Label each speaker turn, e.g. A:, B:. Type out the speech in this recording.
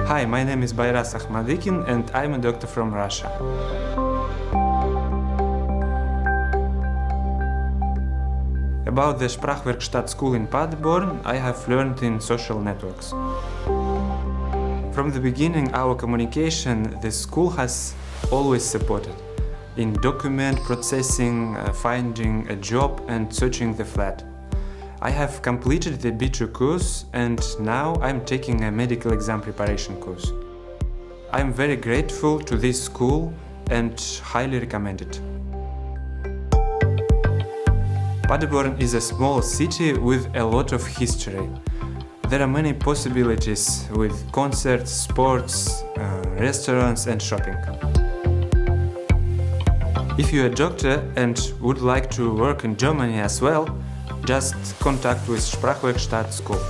A: Hi, my name is Bayras Ahmadikin and I'm a doctor from Russia. About the Sprachwerkstatt school in Paderborn, I have learned in social networks. From the beginning, our communication, the school has always supported in document processing, finding a job and searching the flat. I have completed the B2 course and now I'm taking a medical exam preparation course. I'm very grateful to this school and highly recommend it. Paderborn is a small city with a lot of history. There are many possibilities with concerts, sports, restaurants and shopping. If you're a doctor and would like to work in Germany as well, just contact with Sprachwerkstatt School.